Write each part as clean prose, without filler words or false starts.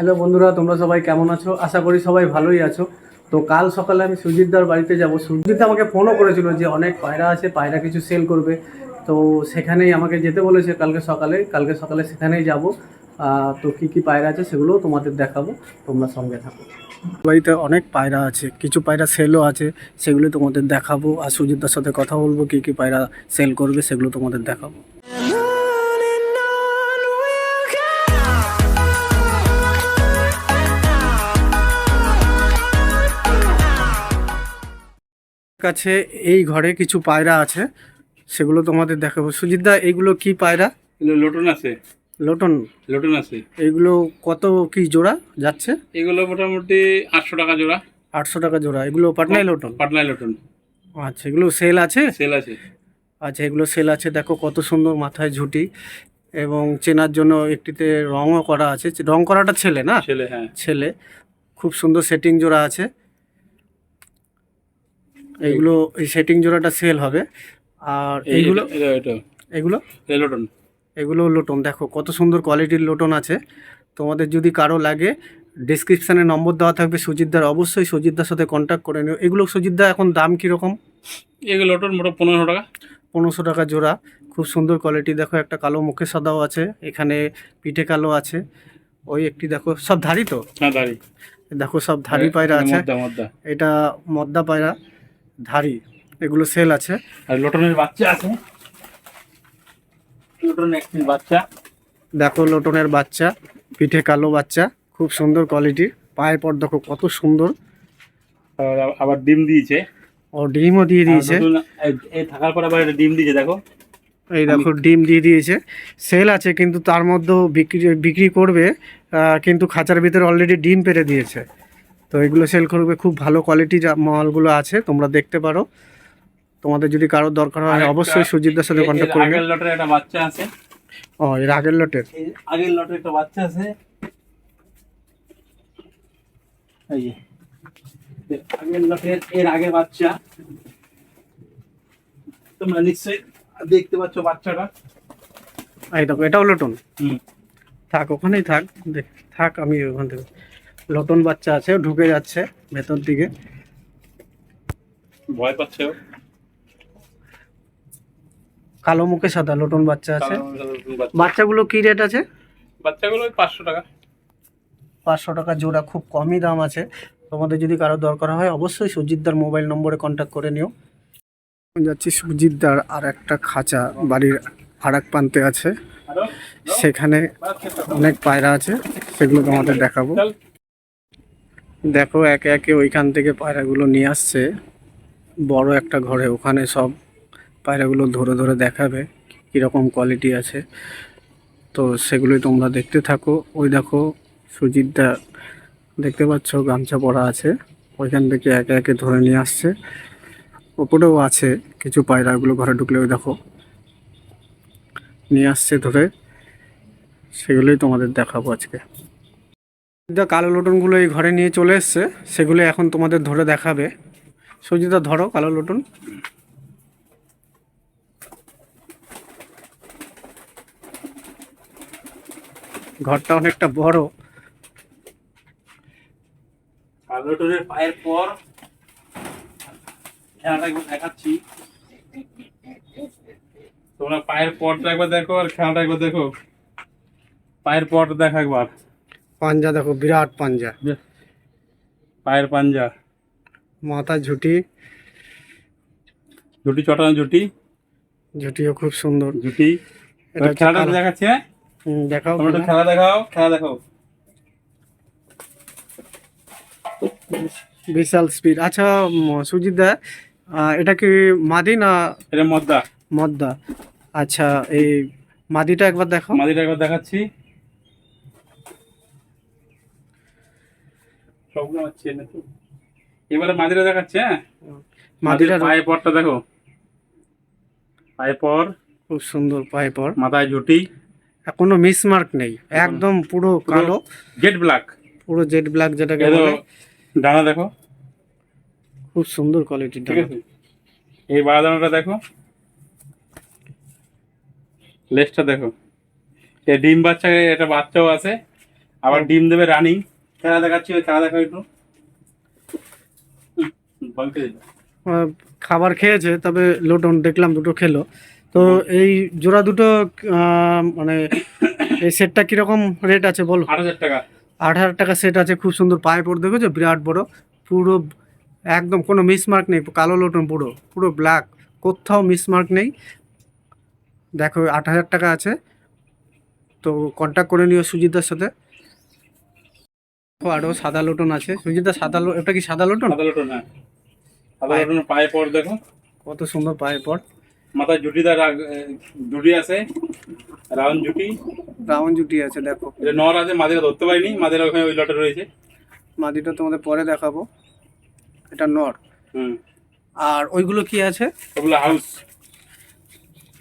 Hello বন্ধুরা, তোমরা সবাই কেমন আছো? আশা করি সবাই ভালোই আছো। তো কাল সকালে আমি সুজিতদার বাড়িতে যাব। সুজিত আমাকে ফোনও করেছিল যে অনেক পায়রা আছে, পায়রা কিছু সেল করবে। তো সেখানেই আমাকে যেতে বলেছে কালকে সকালে সেখানেই যাব। তো কী কী পায়রা আছে সেগুলোও তোমাদের দেখাবো, তোমরা সঙ্গে থাকো। বাড়িতে অনেক পায়রা আছে, কিছু পায়রা সেলও আছে, সেগুলো তোমাদের দেখাবো। আর সুজিতদার সাথে কথা বলবো, কী কী পায়রা সেল করবে সেগুলো তোমাদের দেখাবো। কাছে এই ঘরে কিছু পায়রা আছে, সেগুলো তোমাদের দেখাবো। সুজিতদা, এইগুলো কি পায়রা? এগুলো লোটন আছে। লোটন। লোটন আছে। এইগুলো কত কি জোড়া যাচ্ছে? এগুলো মোটামুটি 800 টাকা জোড়া। 800 টাকা জোড়া। এগুলো পাটনাই লোটন? পাটনায় লোটন। আচ্ছা, এগুলো সেল আছে? সেল আছে। আচ্ছা, এগুলো সেল আছে। দেখো কত সুন্দর মাথায় ঝুঁটি, এবং চেনার জন্য একটিতে রঙও করা আছে। রং করাটা ছেলে না? ছেলে, হ্যাঁ ছেলে। খুব সুন্দর সেটিং জোড়া আছে। এইগুলো এই সেটিং জোড়াটা সেল হবে। আর এইগুলো এগুলো লোটন। এগুলো লোটন। দেখো কত সুন্দর কোয়ালিটির লোটন আছে। তোমাদের যদি কারো লাগে, ডিসক্রিপশানে নম্বর দেওয়া থাকবে সুজিতদার, অবশ্যই সুজিতদার সাথে কন্ট্যাক্ট করে নিও। এগুলো সুজিতদা এখন দাম কীরকম? এগুলো লোটন মোটা 1500 টাকা। 1500 টাকা জোড়া। খুব সুন্দর কোয়ালিটি। দেখো একটা কালো মুখে সাদাও আছে, এখানে পিঠে কালো আছে। ওই একটি দেখো, সব ধাড়ি তো? হ্যাঁ ধাড়ি। দেখো সব ধাড়ি পায়রা আছে। এটা মদ্দা পায়রা, ধাড়ি। এগুলো সেল আছে। আর লোটনের বাচ্চা আছে। লোটনের একটি বাচ্চা। দেখো লোটনের বাচ্চা, পিঠে কালো বাচ্চা, খুব সুন্দর কোয়ালিটির। পায়ের পর দেখো কত সুন্দর। আবার ডিম দিয়েছে। ও ডিমও দিয়ে দিয়েছে। এই থাকার পর আবার একটা ডিম দিয়েছে। দেখো এই দেখো ডিম দিয়ে দিয়েছে। সেল আছে, কিন্তু তার মধ্যেও বিক্রি করবে। কিন্তু খাঁচার ভিতরে অলরেডি ডিম পেড়ে দিয়েছে। তো এগুলো সেল করবে। খুব ভালো কোয়ালিটির মালগুলো আছে, তোমরা দেখতে পারো। তোমাদের যদি কারোর দরকার হয় অবশ্যই সুজিতদার সাথে কন্ট্যাক্ট করবে। আগের লটের একটা বাচ্চা আছে। ও, এর আগের লটের? আগের লটের একটা বাচ্চা আছে। এই যে আগের লটের এর আগে বাচ্চা, তোমরা নিশ্চয়ই দেখতে পাচ্ছ বাচ্চাটা। এই দেখো, এটাও লোটন। থাক, ওখানেই থাক, থাক। আমি ওখান থেকে লোটন বাচ্চা আছে, ঢুকে যাচ্ছে ভেতর দিকে। ভয় পাচ্ছে। কালো মুখে সাদা লোটন বাচ্চা আছে। বাচ্চাগুলো কি রেট আছে? বাচ্চাগুলো 500 টাকা। 500 টাকা জোড়া। খুব কমই দাম আছে। তোমাদের যদি কারো দরকার হয় অবশ্যই সুজিতদার মোবাইল নম্বরে কন্ট্যাক্ট করে নিও। যাচ্ছি সুজিতদার আর একটা খাঁচা, বাড়ির আর এক প্রান্তে আছে। সেখানে অনেক পায়রা আছে, সেগুলো তোমাদের দেখাবো। দেখো একে একে ওইখান থেকে পায়রাগুলো নিয়ে আসছে বড় একটা ঘরে। ওখানে সব পায়রাগুলো ধরে ধরে দেখাবে কীরকম কোয়ালিটি আছে। তো সেগুলোই তোমরা দেখতে থাকো। ওই দেখো সুজিতদা, দেখতে পাচ্ছ গামছা পরা আছে। ওইখান থেকে একে একে ধরে নিয়ে আসছে। ওপরেও আছে কিছু পায়রাগুলো, ঘরে ঢুকলে ওই দেখো নিয়ে আসছে ধরে। সেগুলোই তোমাদের দেখাবো আজকে। কালো লোটনগুলো এই ঘরে নিয়ে চলে এসছে, সেগুলো এখন তোমাদের ধরে দেখাবে। সুজিতদা ধরো কালো লোটন। ঘরটা অনেকটা বড়। কালো লোটনের পায়ের পর খেলাটা একবার দেখাচ্ছি। তোমরা পায়ের পরটা একবার দেখো, আর খেলাটা একবার দেখো। পায়ের পরটা দেখো একবার। পাঞ্জা দেখো, বিরাট পাঞ্জা। পায়ের পাঞ্জা, মাথা ঝুঁটি, ঝুটি চটানো ঝুটি। ঝুঁটিও খুব সুন্দর ঝুটি। খেলাটা দেখাচ্ছে। দেখাও, তোমরা খেলা দেখাও, খেলা দেখো। বিশাল স্পিড। আচ্ছা সুজিতদা, এটা কি মাদি না? এটা মদ্দা। মদ্দা। আচ্ছা, এই মাদিটা একবার দেখো। মাদিটা একবার দেখাচ্ছি। সবগুলো হচ্ছে নাকি? এবারে মাদিটা দেখাচ্ছে। হ্যাঁ, মাদিটা পায়ের পরটা দেখো। পায়ের পর খুব সুন্দর। পায়ের পর, মাথায় ঝুটি, কোনো মিসমার্ক নেই, একদম পুরো কালো, জেড ব্ল্যাক। পুরো জেড ব্ল্যাক যেটাকে বলে। ডানা দেখো, খুব সুন্দর কোয়ালিটির। ঠিক আছে, এই বারাদানাটা দেখো, লেজটা দেখো। এই ডিম বাচ্চা, এটা বাচ্চাও আছে। আবার ডিম দেবে রানিং। খেলা দেখাচ্ছি, ওই খেলা দেখা একটু। বলতে দিন। খাবার খেয়েছে, তবে লোটন দেখলাম দুটো খেলো। তো এই জোড়া দুটো মানে এই সেটটা কিরকম রেট আছে বলো? 8,000 টাকা। 8,000 টাকা সেট আছে। খুব সুন্দর পায়ে পড়ে দেখেছো, বিরাট বড়, পুরো একদম কোনো মিসমার্ক নেই, কালো লোটন, পুরো পুরো ব্ল্যাক, কোথাও মিসমার্ক নেই। দেখো 8,000 টাকা আছে। তো কন্ট্যাক্ট করে নিও সুজিতদার সাথে। আরও সাদা লোটন আছে সুজিতদা, এটা কি সাদা লোটন? সাদা লটন, হ্যাঁ সাদা লটনের পায়ে পড় দেখো, কত সুন্দর পায়ে পড়। মাথায় জুটিদার জুটি আছে, রাউন্ড জুটি, রাউন্ড জুটি আছে দেখো। এটা নর আছে, মাদিরা ধরতে পারিনি, মাদিরা ওখানে ওই লটে রয়েছে। মাদিটা তোমাদের পরে দেখাবো, এটা নর। হুম। আর ওইগুলো কি আছে? ওগুলো হাউস।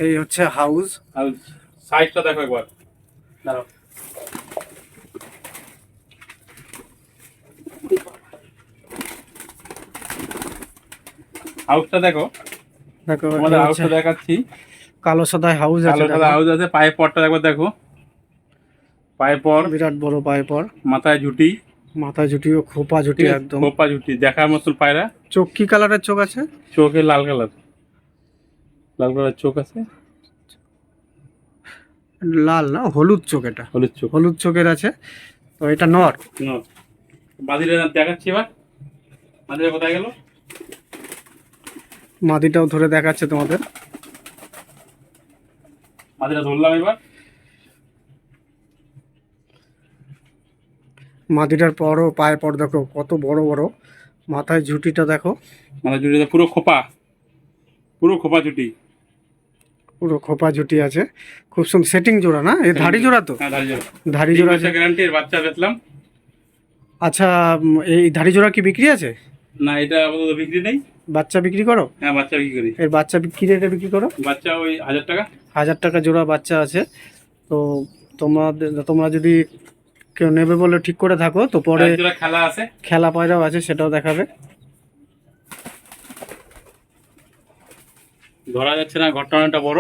এই হচ্ছে হাউস। হাউস সাইজটা দেখো একবার, দাঁড়াও। হাউসটা দেখো, দেখো তোমাদের এই হাউসটা হচ্ছে দেখাচ্ছি। কালো সাদা হাউস আছে কালো সাদা দেখো। হাউস আছে, পায়ে পরটা একবার দেখো, পায়ে পর, বিরাট বড় পায়ে পড়, মাথায় ঝুটি, মাথা ঝুটি ও খোপা ঝুটি একদম। খোপা ঝুটি, দেখার মতন পায়রা। চোখ কি কালারের চোখ আছে? চোখে লাল কালার, লাল কালার চোখ আছে। লাল না, হলুদ চোখ, এটা হলুদ চোখ, হলুদ চোখের আছে। তো এটা নর। মাদিরা দেখাচ্ছি এবার, মাদিরা কোথায় গেল? মাদিটাও ধরে দেখাচ্ছে তোমাদের। মাদিরা ধরলাম এবার। মাদিটার পরও পায়ে পর দেখো কত বড় বড়, মাথায় ঝুটিটা দেখো, মাথা জুটিটা পুরো খোপা, পুরো খোপা জুটি। পুরো খোপা ঝুটি আছে। খুব সুন্দর সেটিং জোড়া না? এই ধাড়ি জোড়া তো? হ্যাঁ ধাড়ি জোড়া, ধাড়ি জোড়া আছে। গ্যারান্টি। এর বাচ্চা বেচলাম। আচ্ছা, এই ধাড়ি জোড়া কি বিক্রি আছে? না, এটা আপাতত বিক্রি নেই। বাচ্চা বিক্রি করো? হ্যাঁ বাচ্চা বিক্রি করি। এর বাচ্চা কি রেটে বিক্রি করো? বাচ্চা ওই 1,000 টাকা। 1,000 টাকা জোড়া বাচ্চা আছে। তো তোমরা যদি কেউ নেবে বলে ঠিক করে থাকো, তো পরে এক জোড়া খেলা আছে, খেলা পায়রাও আছে, সেটাও দেখাবে। ধরা যাচ্ছে না, ঘরটা অনেকটা বড়।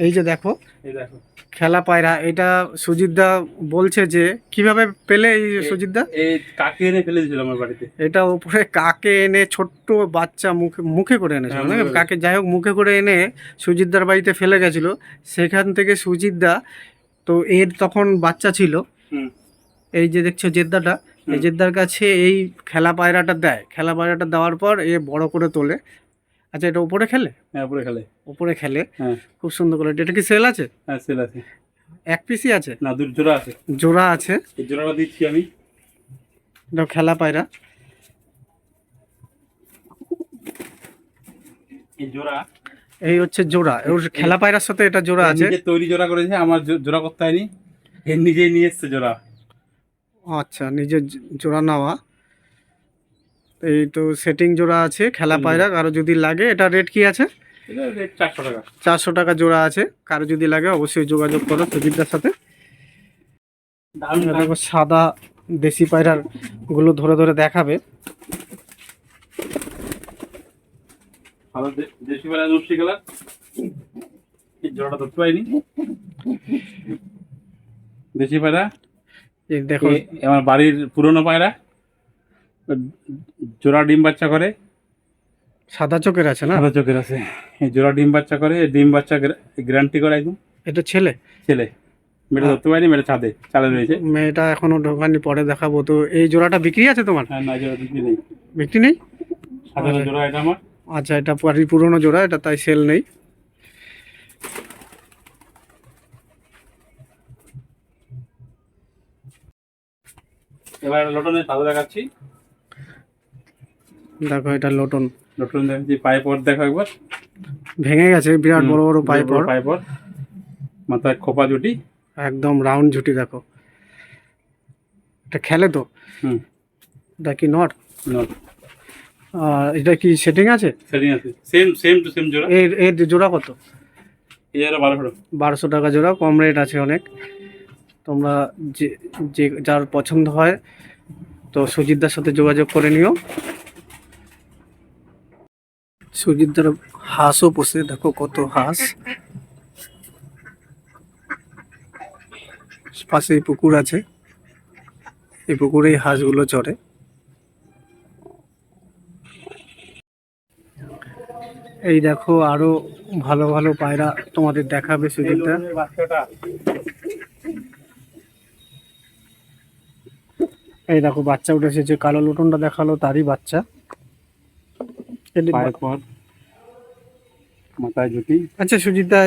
এই যে দেখো এই দেখো, খেলা পায়রা, এটা সুজিতদা বলছে যে কিভাবে পেলে এই সুজিতদা? এই কাকে এনে ফেলে দিয়েছিল আমার বাড়িতে। এটা উপরে কাকে এনে, ছোট্ট বাচ্চা মুখে মুখে করে এনেছিল, হ্যাঁ, না? মুখে করে। কাকে যাই হোক মুখে করে এনে সুজিতদার বাড়িতে ফেলে গেছিল। সেখান থেকে সুজিতদা, তো এর তখন বাচ্চা ছিল, হুম। এই যে দেখছো জেদ্দাটা, এই জেদ্দার কাছে এই খেলা পায়রাটা দেয়। খেলা পায়রাটা দেওয়ার পর এ বড় করে তোলে। আচ্ছা, এটা উপরে খেলে? হ্যাঁ উপরে খেলে। উপরে খেলে, হ্যাঁ খুব সুন্দর করে। এটা কি সেল আছে? হ্যাঁ সেল আছে। এক পিসই আছে? না, দুটো জোড়া আছে। জোড়া আছে। এই জোড়াটা দিচ্ছি আমি। এটা খেলা পায়রা। এই জোড়া, এই হচ্ছে জোড়া, ওর খেলা পায়রার সাথে এটা জোড়া এর আছে। নিজে তৈরি জোড়া করেছে, আমার জোড়া করতে হয়নি, এর নিজেই নিয়ে এসছে জোড়া। আচ্ছা, নিজের জোড়া নেওয়া। এই তো সেটিং জোড়া আছে খেলা পায়রা। কারো যদি লাগে, এটা রেট কি আছে? এটা রেট 400 টাকা। 400 টাকা জোড়া আছে। কারো যদি লাগে অবশ্যই যোগাযোগ করো সুজিতদার সাথে। দারুণ দেখো সাদা দেশি পায়রার গুলো ধরে ধরে দেখাবে। ভালো দেশি বেলা নস্টি কালার। এই জোড়াটা ধরতে পারিনি। দেশি পায়রা, এই দেখো আমার বাড়ির পুরনো পায়রা, জোড়া ডিম বাচ্চা করে। সাদা চোখের আছে না? সাদা চোখের আছে। এই জোড়া ডিম বাচ্চা করে, এই ডিম বাচ্চা গ্যারান্টি করে একদম। এটা ছেলে? ছেলে। মেয়েটা ধরতে পারিনি, মেয়েটা চালে রয়েছে। মেয়েটা এখনো ঢোকানি, পরে দেখাবো। তো এই জোড়াটা বিক্রি আছে তোমার? হ্যাঁ না, জোড়া বিক্রি নেই। বিক্রি নেই? সাধারণ জোড়া এটা আমার। আচ্ছা, এটা বাড়ির পুরনো জোড়া, এটা তাই সেল নেই। এবার লটনের সাদা দেখাচ্ছি। দেখো এটা লোটন। লটন দেখাচ্ছি, পায়ে পর দেখো একবার। ভেঙে গেছে, বিরাট বড় বড় পায়ে পড়। পায়ে পর, মাথায় খোপা জুটি, একদম রাউন্ড ঝুটি দেখো। এটা খেলে তো? হুম। এটা কি নট? নট। এটা কি সেটিং আছে? সেটিং আছে, সেম টু সেম জোড়া। এর এর জোড়া কত? এই জোড়া 1200 টাকা। 1200 টাকা জোড়া, কম রেট আছে অনেক। তোমরা যে যে যার পছন্দ হয়, তো সুজিতদার সাথে যোগাযোগ করে নিও। সুজিতদার হাঁসও পোষে, দেখো কত হাঁস। পাশেই পুকুর আছে, এই পুকুরেই হাঁসগুলো চড়ে। এই দেখো আরো ভালো ভালো পায়রা তোমাদের দেখাবে সুজিতদা। বাচ্চাটা এই দেখো বাচ্চা উঠেছে, যে কালো লুটনটা দেখালো তারই বাচ্চা। পায়ের পর, মাথায় জুটি। আচ্ছা সুজিতদা,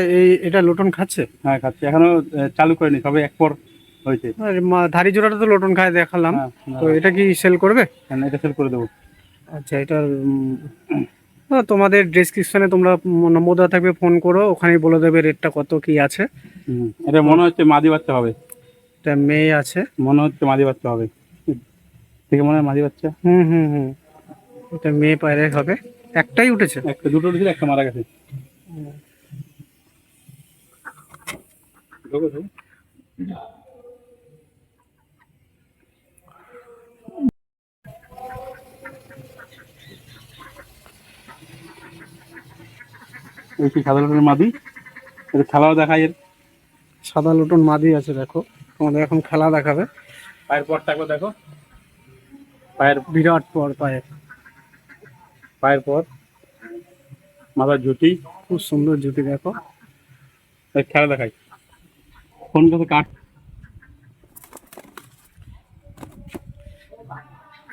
এটা লোটন খাচ্ছে? হ্যাঁ খাচ্ছে, এখনো চালু করেনি, সবে এক পর হয়েছে। আরে ধাড়ি জোড়াটা তো লোটন খায় দেখালাম, হ্যাঁ, তো এটা কি সেল করবে? হ্যাঁ, এটা সেল করে দেবো। আচ্ছা, এটার তোমাদের ডেসক্রিপশনে তোমরা নম্বর দেওয়া থাকবে, ফোন করো, ওখানেই বলে দেবে রেটটা কত কি আছে। এটা মনে হচ্ছে মাদি বাচ্চা হবে, এটা মেয়ে আছে, মনে হচ্ছে মাদি বাচ্চা হবে, দেখে মনে হয় মাদি বাচ্চা। হুম হুম হুম, এটা মেয়ে পায়রাই হবে। একটাই উঠেছে? একটা, দুটো উঠেছিল, একটা মারা গেছে। এই কি সাধারণ মাদি, এটা খেলাও দেখায় এর। সাদা লুটন মাদি আছে, দেখো তোমাদের এখন খেলা দেখাবে। পায়ের পরটা একবার দেখো, পায়ের বিরাট পর পায়ে, পায়ের পর, মাথার জুটি, খুব সুন্দর জুটি দেখো। এর খেলা দেখায়। ফোন কাছে কাট।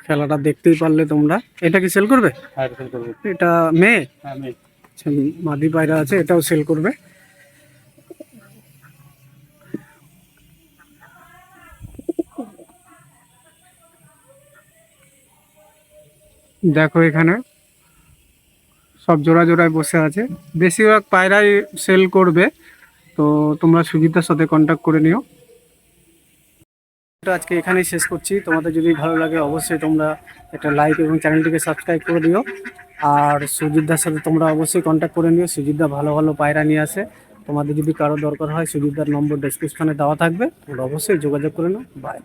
খেলাটা দেখতেই পারলে তোমরা। এটা কি সেল করবে? হ্যাঁ, সেল করবো। এটা মেয়ে? হ্যাঁ, আমি আচ্ছা, মাদি পায়রা আছে, এটাও সেল করবে। দেখো এখানে সব জোড়া জোড়ায় বসে আছে, বেশিরভাগ পায়রাই সেল করবে, তো তোমরা সুজিতার সাথে কন্ট্যাক্ট করে নিও। তো আজকে এখানেই শেষ করছি। তোমাদের যদি ভালো লাগে অবশ্যই তোমরা একটা লাইক এবং চ্যানেলটিকে সাবস্ক্রাইব করে দিও। আর সুজিতদার সাথে তোমরা অবশ্যই কন্ট্যাক্ট করে নিও, সুজিতদা ভালো ভালো পায়রা নিয়ে আসে। তোমাদের যদি কারো দরকার হয় সুজিতদার নম্বর ডেসক্রিপশনে দেওয়া থাকবে, তোমরা অবশ্যই যোগাযোগ করে নাও। বাই।